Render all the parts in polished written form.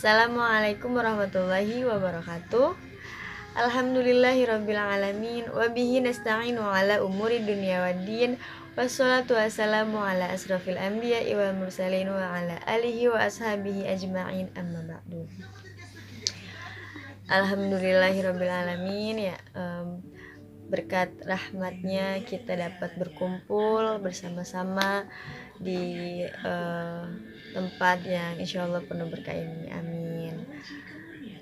Assalamualaikum warahmatullahi wabarakatuh. Alhamdulillahirrabbilalamin. Wabihi nasta'inu ala umuri dunia waddin. Wassalatu wassalamu ala asrafil anbiya'i wal mursalin wa ala alihi wa ashabihi ajma'in, amma ba'du. Alhamdulillahirrabbilalamin. Berkat rahmatnya kita dapat berkumpul bersama-sama di tempat yang insya Allah penuh berkah ini. Amin.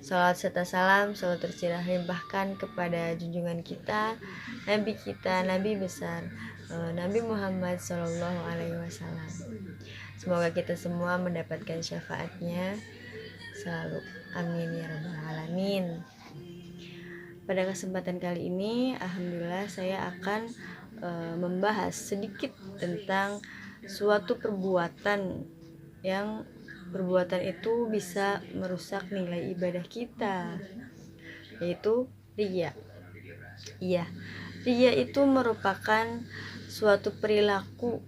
Salawat serta salam selalu tercurah limpahkan kepada junjungan kita, Nabi besar, Nabi Muhammad Sallallahu Alaihi Wasallam. Semoga kita semua mendapatkan syafaatnya selalu. Amin ya rabbal alamin. Pada kesempatan kali ini, alhamdulillah saya akan membahas sedikit tentang suatu perbuatan yang perbuatan itu bisa merusak nilai ibadah kita, yaitu riya. Riya itu merupakan suatu perilaku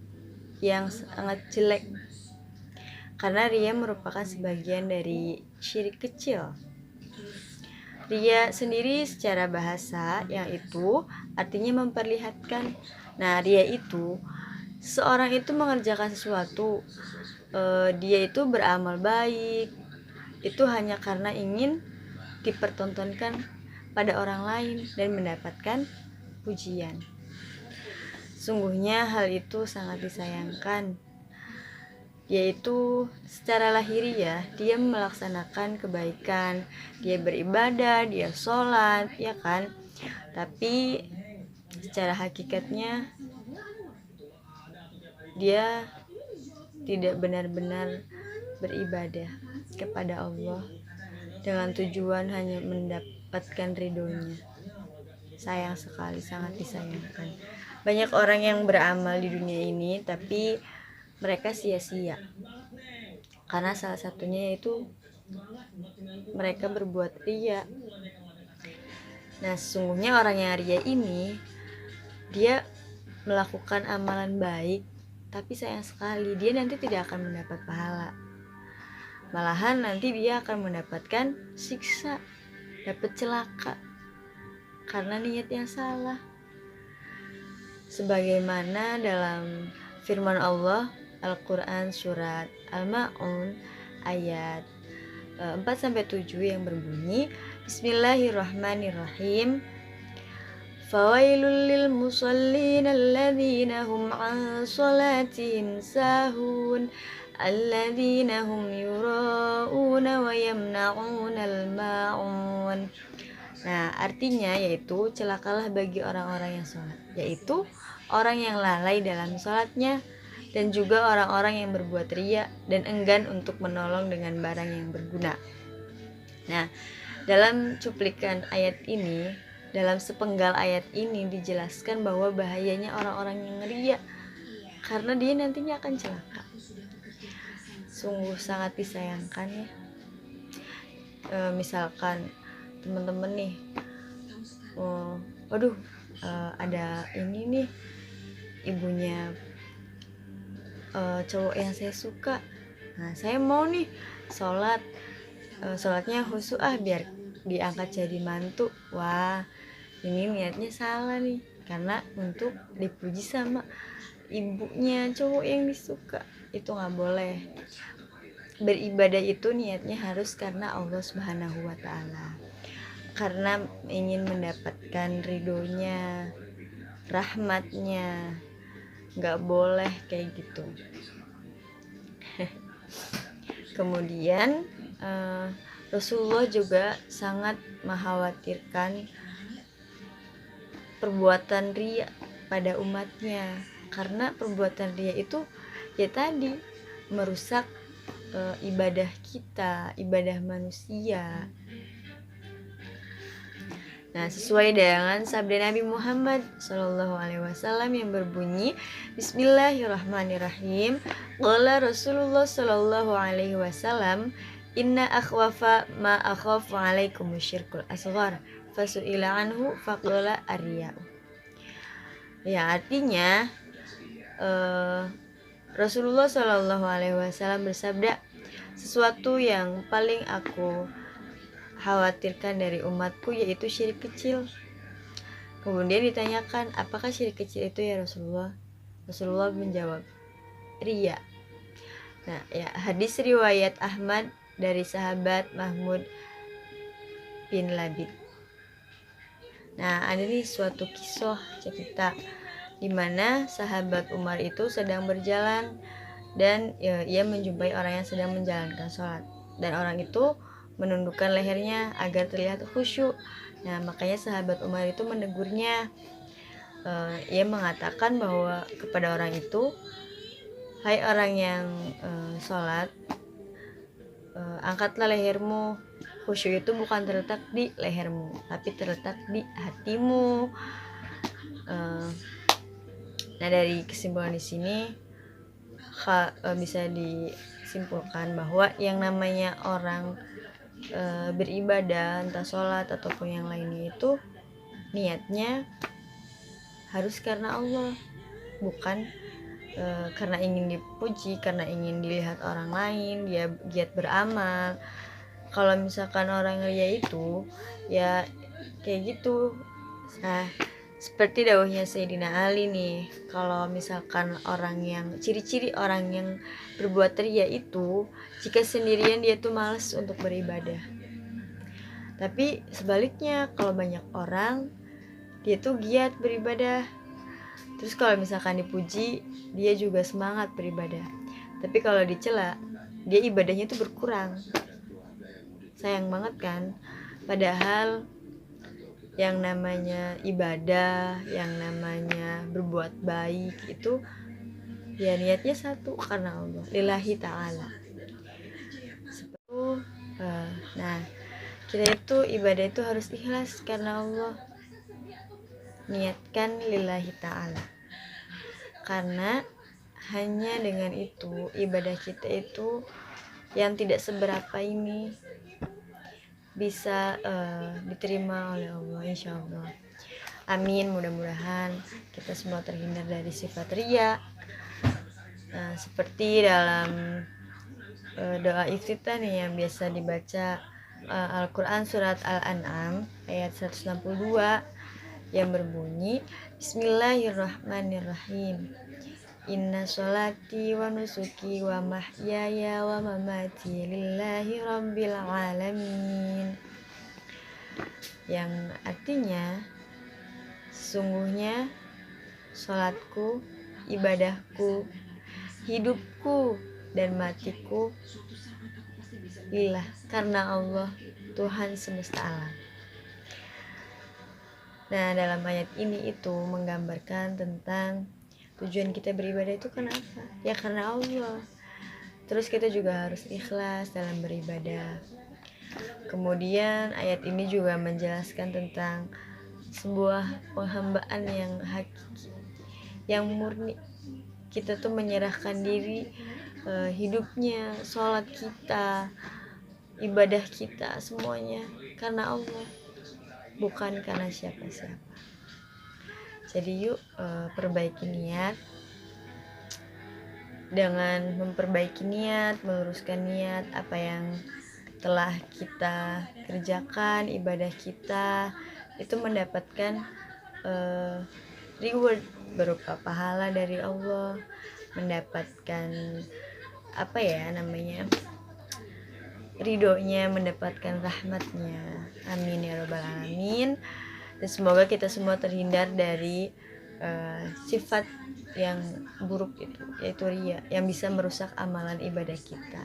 yang sangat jelek, karena riya merupakan sebagian dari syirik kecil. Riya sendiri secara bahasa yang itu artinya memperlihatkan. Nah, riya itu seorang itu mengerjakan sesuatu, dia itu beramal baik itu hanya karena ingin dipertontonkan pada orang lain dan mendapatkan pujian. Sungguhnya hal itu sangat disayangkan, yaitu secara lahiriah dia melaksanakan kebaikan, dia beribadah, dia sholat, ya kan, tapi secara hakikatnya dia tidak benar-benar beribadah kepada Allah dengan tujuan hanya mendapatkan ridhonya. Sayang sekali, sangat disayangkan. Banyak orang yang beramal di dunia ini tapi mereka sia-sia, karena salah satunya yaitu mereka berbuat riya. Nah, sesungguhnya orang yang riya ini dia melakukan amalan baik, tapi sayang sekali dia nanti tidak akan mendapat pahala. Malahan nanti dia akan mendapatkan siksa, dapat celaka karena niat yang salah. Sebagaimana dalam firman Allah Al-Quran surat Al-Ma'un ayat 4-7 yang berbunyi, Bismillahirrahmanirrahim. Fawailul lil musallin alladzina hum an salatihim sahun alladzina hum yura'una wa yamna'unal ma'un. Nah, artinya yaitu celakalah bagi orang-orang yang sholat, yaitu orang yang lalai dalam sholatnya, dan juga orang-orang yang berbuat riya dan enggan untuk menolong dengan barang yang berguna. Nah, dalam cuplikan ayat ini, dalam sepenggal ayat ini dijelaskan bahwa bahayanya orang-orang yang riya, karena dia nantinya akan celaka. Sungguh sangat disayangkan ya. Misalkan teman-teman nih, ada ini nih ibunya cowok yang saya suka. Nah, saya mau nih sholatnya khusyuk biar diangkat jadi mantu. Wah, ini niatnya salah nih, karena untuk dipuji sama ibunya cowok yang disuka. Itu nggak boleh. Beribadah itu niatnya harus karena Allah Subhanahu wa Ta'ala, karena ingin mendapatkan ridhonya, rahmatnya. Nggak boleh kayak gitu. Kemudian Rasulullah juga sangat mengkhawatirkan perbuatan riya pada umatnya, karena perbuatan riya itu ya tadi merusak ibadah kita, ibadah manusia. Nah, sesuai dengan sabda Nabi Muhammad Sallallahu Alaihi Wasallam yang berbunyi, Bismillahirrahmanirrahim. Qala Rasulullah Sallallahu Alaihi Wasallam, Inna akhwafa ma akhafu alaikum syirkul asghar fasu'ila anhu faqala ar-riya'u. Ya, artinya Rasulullah Sallallahu Alaihi Wasallam bersabda, Sesuatu yang paling aku khawatirkan dari umatku yaitu syirik kecil. Kemudian ditanyakan, apakah syirik kecil itu ya Rasulullah? Rasulullah menjawab, riya. Nah, ya, hadis riwayat Ahmad dari sahabat Mahmud bin Labid. Nah, ada nih suatu kisah cerita di mana sahabat Umar itu sedang berjalan dan ia menjumpai orang yang sedang menjalankan sholat, dan orang itu menundukkan lehernya agar terlihat khusyuk. Nah, makanya sahabat Umar itu menegurnya. Ia mengatakan bahwa kepada orang itu, hai orang yang sholat, angkatlah lehermu. Khusyuk itu bukan terletak di lehermu, tapi terletak di hatimu. Nah, dari kesimpulan di sini bisa disimpulkan bahwa yang namanya orang beribadah, entah sholat ataupun yang lainnya, itu niatnya harus karena Allah, bukan karena ingin dipuji, karena ingin dilihat orang lain, dia giat beramal. Kalau misalkan orang ria itu ya kayak gitu. Nah, seperti dawuhnya Sayyidina Ali nih, kalau misalkan orang yang ciri-ciri orang yang berbuat ria itu, jika sendirian dia tuh malas untuk beribadah. Tapi sebaliknya, kalau banyak orang, dia tuh giat beribadah. Terus kalau misalkan dipuji, dia juga semangat beribadah. Tapi kalau dicela, dia ibadahnya tuh berkurang. Sayang banget kan? Padahal yang namanya ibadah, yang namanya berbuat baik itu ya niatnya satu, karena Allah, lillahi ta'ala. Nah, kita itu ibadah itu harus ikhlas karena Allah, niatkan lillahi ta'ala. Karena hanya dengan itu ibadah kita itu yang tidak seberapa ini bisa diterima oleh Allah, insya Allah. Amin. Mudah-mudahan kita semua terhindar dari sifat riya. Nah, seperti dalam doa iftitah nih yang biasa dibaca, Al-Quran surat Al-An'am ayat 162 yang berbunyi, Bismillahirrahmanirrahim. Inna sholati wa nusuki wa mahyaya wa mamati lillahi rabbil alamin. Yang artinya, sesungguhnya sholatku, ibadahku, hidupku, dan matiku lillah, karena Allah, Tuhan semesta alam. Nah, dalam ayat ini itu menggambarkan tentang tujuan kita beribadah itu kenapa? Ya karena Allah. Terus kita juga harus ikhlas dalam beribadah. Kemudian ayat ini juga menjelaskan tentang sebuah penghambaan yang hakiki, yang murni. Kita tuh menyerahkan diri, hidupnya, sholat kita, ibadah kita, semuanya karena Allah, bukan karena siapa-siapa. Jadi yuk perbaiki niat. Dengan memperbaiki niat, meluruskan niat, apa yang telah kita kerjakan, ibadah kita itu mendapatkan reward berupa pahala dari Allah, mendapatkan ridhonya, mendapatkan rahmatnya. Amin ya rabbal alamin. Dan semoga kita semua terhindar dari sifat yang buruk itu, yaitu riya, yang bisa merusak amalan ibadah kita.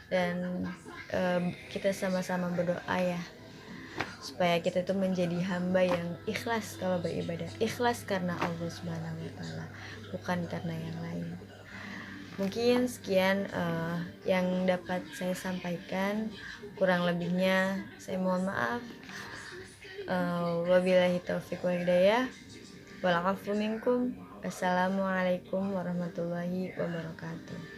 Dan kita sama-sama berdoa ya, supaya kita itu menjadi hamba yang ikhlas kalau beribadah, ikhlas karena Allah Subhanahu wa taala, bukan karena yang lain. Mungkin sekian yang dapat saya sampaikan, kurang lebihnya saya mohon maaf. Wabillahi taufiq wal hidayah, wal afu minkum. Assalamualaikum warahmatullahi wabarakatuh.